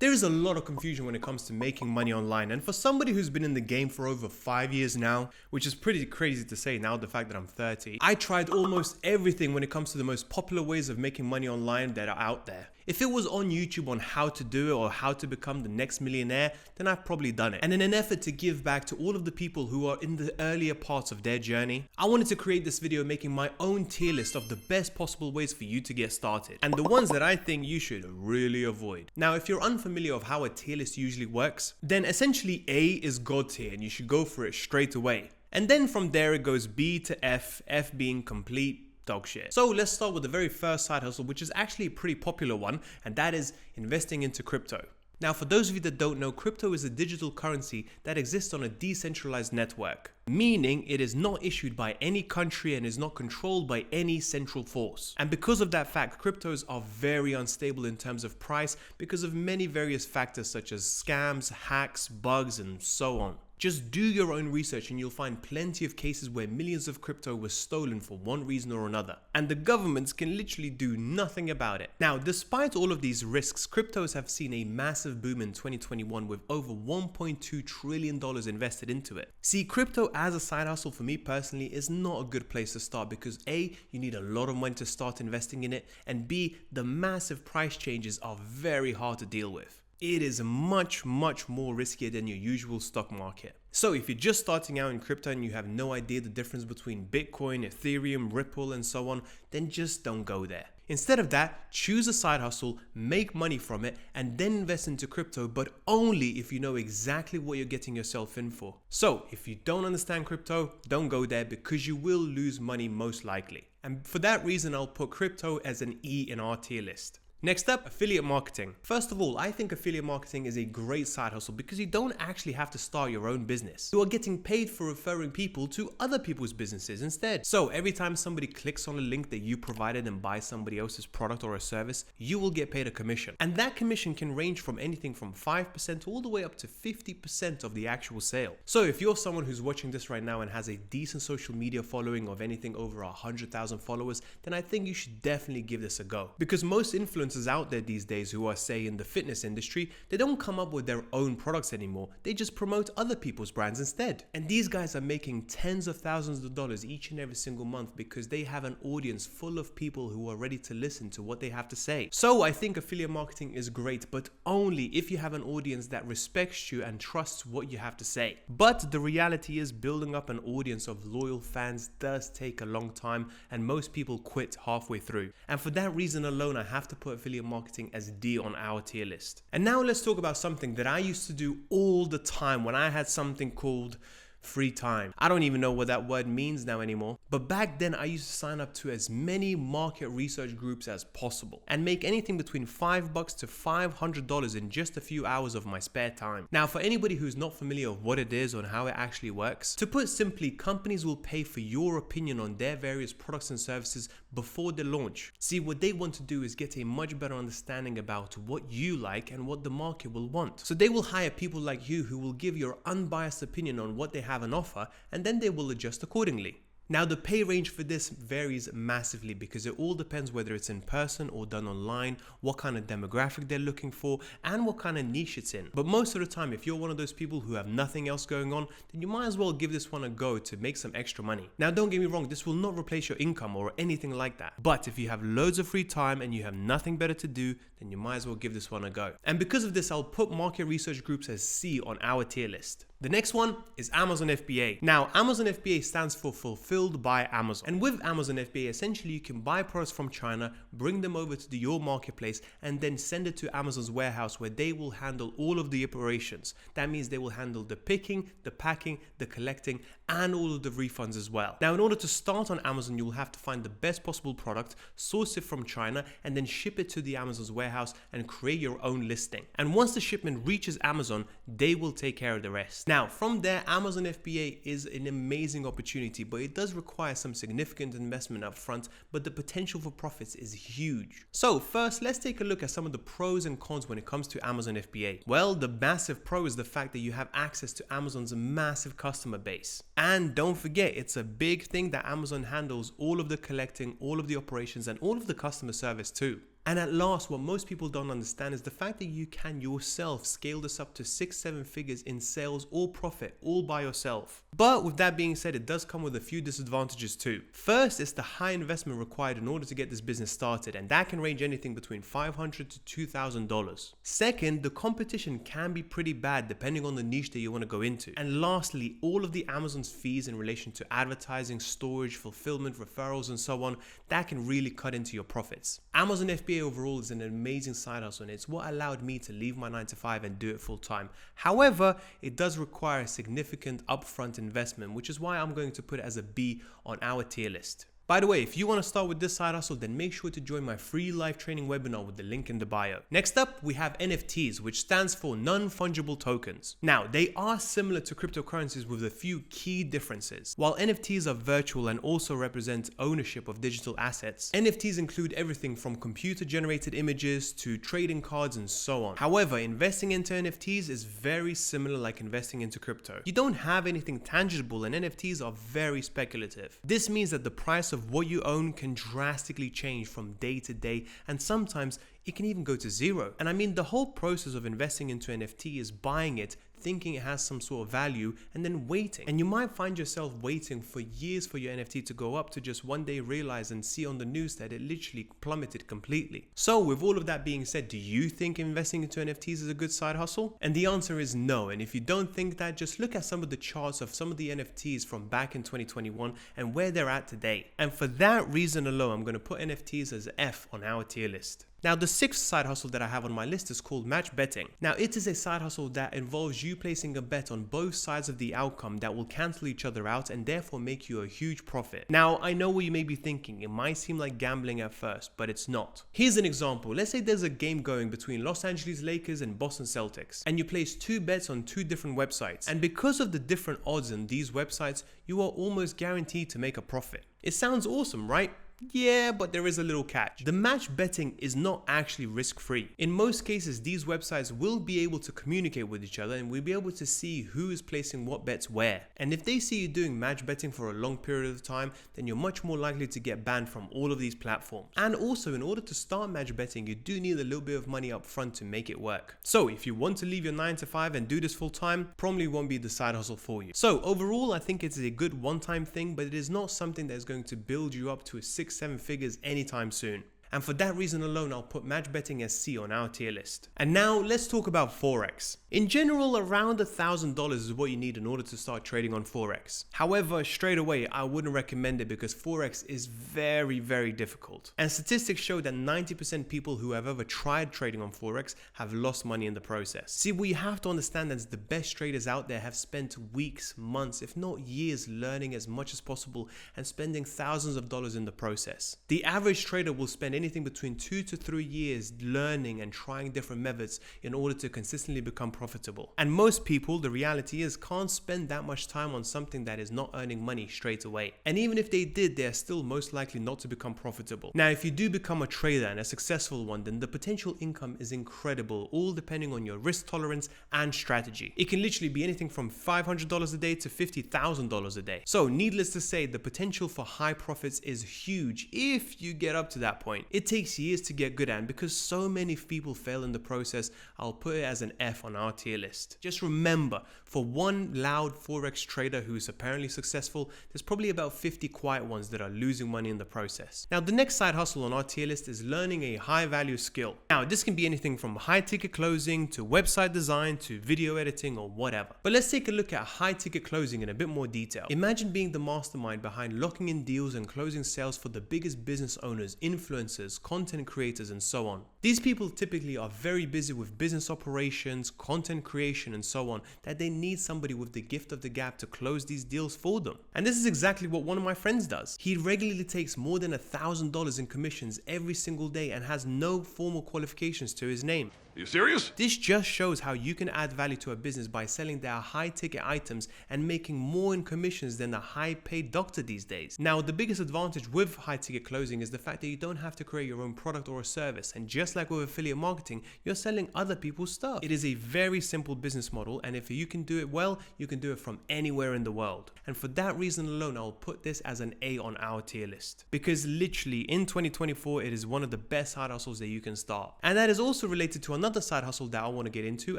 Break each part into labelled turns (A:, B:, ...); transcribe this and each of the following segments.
A: There is a lot of confusion when it comes to making money online, and for somebody who's been in the game for over 5 years now, which is pretty crazy to say now the fact that I'm 30, I tried almost everything when it comes to the most popular ways of making money online that are out there. If it was on YouTube on how to do it or how to become the next millionaire, then I've probably done it. And in an effort to give back to all of the people who are in the earlier parts of their journey, I wanted to create this video making my own tier list of the best possible ways for you to get started, and the ones that I think you should really avoid. Now, if you're unfamiliar of how a tier list usually works, then essentially A is God tier and you should go for it straight away. And then from there it goes B to F, F being complete dog shit. So let's start with the very first side hustle, which is actually a pretty popular one, and that is investing into crypto. Now, for those of you that don't know, crypto is a digital currency that exists on a decentralized network, meaning it is not issued by any country and is not controlled by any central force. And because of that fact, cryptos are very unstable in terms of price because of many various factors such as scams, hacks, bugs, and so on. Just do your own research and you'll find plenty of cases where millions of crypto was stolen for one reason or another, and the governments can literally do nothing about it. Now, despite all of these risks, cryptos have seen a massive boom in 2021 with over $1.2 trillion invested into it. See, crypto as a side hustle for me personally is not a good place to start because A, you need a lot of money to start investing in it, and B, the massive price changes are very hard to deal with. It is much more riskier than your usual stock market. So if you're just starting out in crypto and you have no idea the difference between Bitcoin, Ethereum, Ripple, and so on, then just don't go there. Instead of that, choose a side hustle, make money from it, and then invest into crypto, but only if you know exactly what you're getting yourself in for. So if you don't understand crypto, don't go there because you will lose money most likely. And for that reason, I'll put crypto as an E in our tier list. Next up, affiliate marketing. First of all, I think affiliate marketing is a great side hustle because you don't actually have to start your own business. You are getting paid for referring people to other people's businesses instead. So every time somebody clicks on a link that you provided and buys somebody else's product or a service, you will get paid a commission. And that commission can range from anything from 5% all the way up to 50% of the actual sale. So if you're someone who's watching this right now and has a decent social media following of anything over 100,000 followers, then I think you should definitely give this a go. Because most influencers out there these days who are, say, in the fitness industry, they don't come up with their own products anymore. They just promote other people's brands instead. And these guys are making tens of thousands of dollars each and every single month because they have an audience full of people who are ready to listen to what they have to say. So I think affiliate marketing is great, but only if you have an audience that respects you and trusts what you have to say. But the reality is building up an audience of loyal fans does take a long time, and most people quit halfway through. And for that reason alone, I have to put affiliate marketing as D on our tier list. And now let's talk about something that I used to do all the time when I had something called free time. I don't even know what that word means now anymore. But back then I used to sign up to as many market research groups as possible and make anything between $5 to $500 in just a few hours of my spare time. Now, for anybody who's not familiar with what it is or how it actually works, to put simply, companies will pay for your opinion on their various products and services before the launch. See, what they want to do is get a much better understanding about what you like and what the market will want. So they will hire people like you who will give your unbiased opinion on what they have an offer, and then they will adjust accordingly. Now, the pay range for this varies massively because it all depends whether it's in person or done online, what kind of demographic they're looking for, and what kind of niche it's in. But most of the time, if you're one of those people who have nothing else going on, then you might as well give this one a go to make some extra money. Now, don't get me wrong, this will not replace your income or anything like that. But if you have loads of free time and you have nothing better to do, then you might as well give this one a go. And because of this, I'll put market research groups as C on our tier list. The next one is Amazon FBA. Now, Amazon FBA stands for Fulfilled by Amazon. And with Amazon FBA, essentially you can buy products from China, bring them over to your marketplace, and then send it to Amazon's warehouse where they will handle all of the operations. That means they will handle the picking, the packing, the collecting, and all of the refunds as well. Now, in order to start on Amazon, you'll have to find the best possible product, source it from China, and then ship it to the Amazon's warehouse and create your own listing. And once the shipment reaches Amazon, they will take care of the rest. Now, from there, Amazon FBA is an amazing opportunity, but it does require some significant investment up front, but the potential for profits is huge. So first, let's take a look at some of the pros and cons when it comes to Amazon FBA. Well, the massive pro is the fact that you have access to Amazon's massive customer base. And don't forget, it's a big thing that Amazon handles all of the collecting, all of the operations, and all of the customer service too. And at last, what most people don't understand is the fact that you can yourself scale this up to 6-7 figures in sales or profit all by yourself. But with that being said, it does come with a few disadvantages too. First, it's the high investment required in order to get this business started, and that can range anything between $500 to $2,000. Second, the competition can be pretty bad depending on the niche that you want to go into. And lastly, all of the Amazon's fees in relation to advertising, storage, fulfillment, referrals, and so on, that can really cut into your profits. Amazon FBA overall is an amazing side hustle, and it's what allowed me to leave my 9-to-5 and do it full time. However, it does require a significant upfront investment, which is why I'm going to put it as a B on our tier list. By the way, if you want to start with this side hustle, then make sure to join my free live training webinar with the link in the bio. Next up, we have NFTs, which stands for non-fungible tokens. Now, they are similar to cryptocurrencies with a few key differences. While NFTs are virtual and also represent ownership of digital assets, NFTs include everything from computer-generated images to trading cards and so on. However, investing into NFTs is very similar like investing into crypto. You don't have anything tangible, and NFTs are very speculative. This means that the price of what you own can drastically change from day to day, and sometimes it can even go to zero. And I mean, the whole process of investing into NFT is buying it, thinking it has some sort of value, and then waiting. And you might find yourself waiting for years for your NFT to go up to just one day realize and see on the news that it literally plummeted completely. So with all of that being said, do you think investing into NFTs is a good side hustle? And the answer is no. And if you don't think that, just look at some of the charts of some of the NFTs from back in 2021 and where they're at today. And for that reason alone, I'm going to put NFTs as F on our tier list. Now, the sixth side hustle that I have on my list is called match betting. Now, it is a side hustle that involves you placing a bet on both sides of the outcome that will cancel each other out and therefore make you a huge profit. Now, I know what you may be thinking. It might seem like gambling at first, but it's not. Here's an example. Let's say there's a game going between Los Angeles Lakers and Boston Celtics, and you place two bets on two different websites. And because of the different odds on these websites, you are almost guaranteed to make a profit. It sounds awesome, right? Yeah, but there is a little catch. The match betting is not actually risk-free. In most cases, these websites will be able to communicate with each other and we'll be able to see who is placing what bets where. And if they see you doing match betting for a long period of time, then you're much more likely to get banned from all of these platforms. And also, in order to start match betting, you do need a little bit of money up front to make it work. So if you want to leave your 9-to-5 and do this full time, probably won't be the side hustle for you. So overall, I think it's a good one-time thing, but it is not something that is going to build you up to a 6-7 figures anytime soon. And for that reason alone, I'll put match betting as C on our tier list. And now let's talk about Forex. In general, around $1,000 is what you need in order to start trading on Forex. However, straight away, I wouldn't recommend it because Forex is very, very difficult. And statistics show that 90% people who have ever tried trading on Forex have lost money in the process. See, what you have to understand is the best traders out there have spent weeks, months, if not years, learning as much as possible and spending thousands of dollars in the process. The average trader will spend anything between 2 to 3 years learning and trying different methods in order to consistently become profitable. And most people, the reality is, can't spend that much time on something that is not earning money straight away. And even if they did, they're still most likely not to become profitable. Now, if you do become a trader and a successful one, then the potential income is incredible, all depending on your risk tolerance and strategy. It can literally be anything from $500 a day to $50,000 a day. So needless to say, the potential for high profits is huge if you get up to that point. It takes years to get good at, and because so many people fail in the process, I'll put it as an F on our tier list. Just remember, for one loud Forex trader who is apparently successful, there's probably about 50 quiet ones that are losing money in the process. Now, the next side hustle on our tier list is learning a high value skill. Now, this can be anything from high ticket closing to website design to video editing or whatever. But let's take a look at high ticket closing in a bit more detail. Imagine being the mastermind behind locking in deals and closing sales for the biggest business owners, influencers, content creators, and so on. These people typically are very busy with business operations, content creation, and so on, that they need somebody with the gift of the gab to close these deals for them. And this is exactly what one of my friends does. He regularly takes more than $1,000 in commissions every single day and has no formal qualifications to his name.
B: you serious?
A: This just shows how you can add value to a business by selling their high ticket items and making more in commissions than a high paid doctor these days. Now, the biggest advantage with high ticket closing is the fact that you don't have to create your own product or a service, and just like with affiliate marketing, you're selling other people's stuff. It is a very simple business model, and if you can do it well, you can do it from anywhere in the world. And for that reason alone, I'll put this as an A on our tier list, because literally in 2024 it is one of the best side hustles that you can start. And that is also related to another side hustle that I want to get into,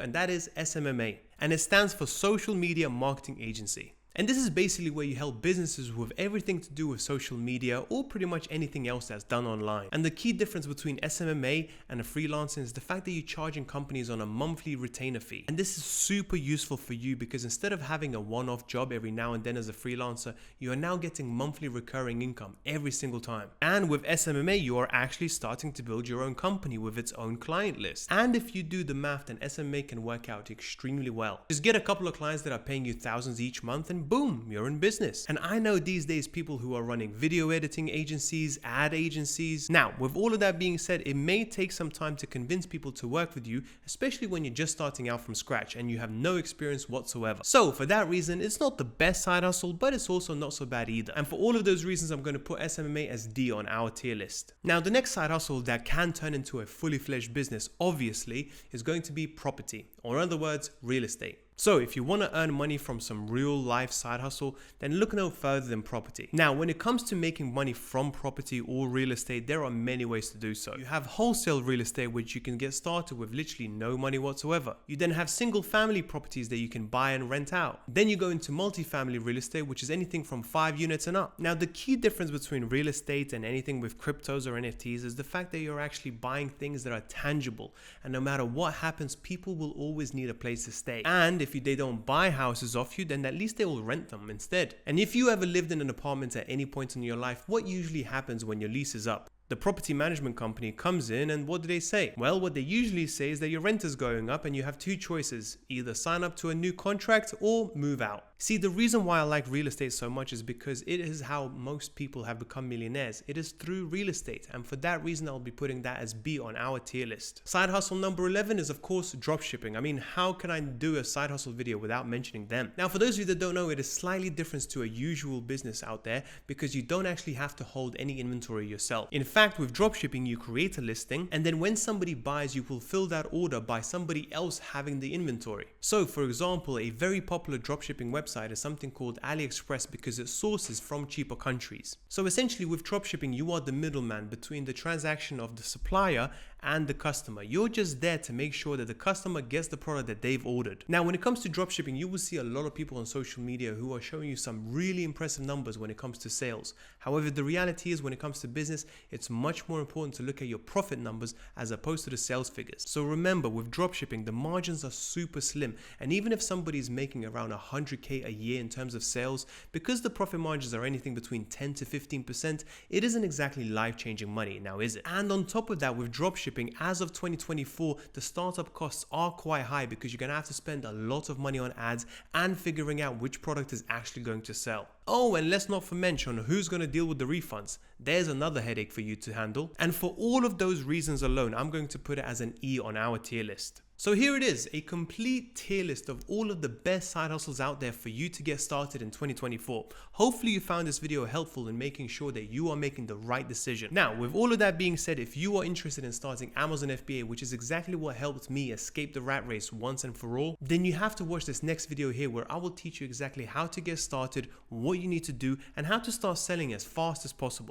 A: and that is SMMA, and it stands for Social Media Marketing Agency. And this is basically where you help businesses with everything to do with social media or pretty much anything else that's done online. And the key difference between SMMA and a freelancer is the fact that you're charging companies on a monthly retainer fee. And this is super useful for you because instead of having a one-off job every now and then as a freelancer, you are now getting monthly recurring income every single time. And with SMMA, you are actually starting to build your own company with its own client list. And if you do the math, then SMMA can work out extremely well. Just get a couple of clients that are paying you thousands each month and boom, you're in business. And I know these days people who are running video editing agencies, ad agencies. Now, with all of that being said, it may take some time to convince people to work with you, especially when you're just starting out from scratch and you have no experience whatsoever. So for that reason, it's not the best side hustle, but it's also not so bad either. And for all of those reasons, I'm going to put SMMA as D on our tier list. Now, the next side hustle that can turn into a fully fledged business, obviously, is going to be property, or in other words, real estate. So if you want to earn money from some real life side hustle, then look no further than property. Now, when it comes to making money from property or real estate, there are many ways to do so. You have wholesale real estate, which you can get started with literally no money whatsoever. You then have single family properties that you can buy and rent out. Then you go into multi-family real estate, which is anything from 5 units and up. Now, the key difference between real estate and anything with cryptos or NFTs is the fact that you're actually buying things that are tangible. And no matter what happens, people will always need a place to stay. And if they don't buy houses off you, then at least they will rent them instead. And if you ever lived in an apartment at any point in your life, what usually happens when your lease is up? The property management company comes in and what do they say? Well, what they usually say is that your rent is going up and you have two choices, either sign up to a new contract or move out. See, the reason why I like real estate so much is because it is how most people have become millionaires. It is through real estate, and for that reason I'll be putting that as B on our tier list. Side hustle number 11 is of course dropshipping. I mean, how can I do a side hustle video without mentioning them? Now, for those of you that don't know, it is slightly different to a usual business out there because you don't actually have to hold any inventory yourself. In fact, with dropshipping, you create a listing, and then when somebody buys, you fulfill that order by somebody else having the inventory. So for example, a very popular dropshipping website is something called AliExpress because it sources from cheaper countries. So essentially with dropshipping, you are the middleman between the transaction of the supplier and the customer. You're just there to make sure that the customer gets the product that they've ordered. Now, when it comes to dropshipping, you will see a lot of people on social media who are showing you some really impressive numbers when it comes to sales. However, the reality is when it comes to business, it's much more important to look at your profit numbers as opposed to the sales figures. So remember, with dropshipping, the margins are super slim. And even if somebody is making around 100K a year in terms of sales, because the profit margins are anything between 10 to 15%, it isn't exactly life-changing money, now is it? And on top of that, with dropshipping, as of 2024, the startup costs are quite high because you're going to have to spend a lot of money on ads and figuring out which product is actually going to sell. Oh, and let's not mention who's going to deal with the refunds. There's another headache for you to handle. And for all of those reasons alone, I'm going to put it as an E on our tier list. So here it is, a complete tier list of all of the best side hustles out there for you to get started in 2024. Hopefully you found this video helpful in making sure that you are making the right decision. Now, with all of that being said, if you are interested in starting Amazon FBA, which is exactly what helped me escape the rat race once and for all, then you have to watch this next video here where I will teach you exactly how to get started, what you need to do, and how to start selling as fast as possible.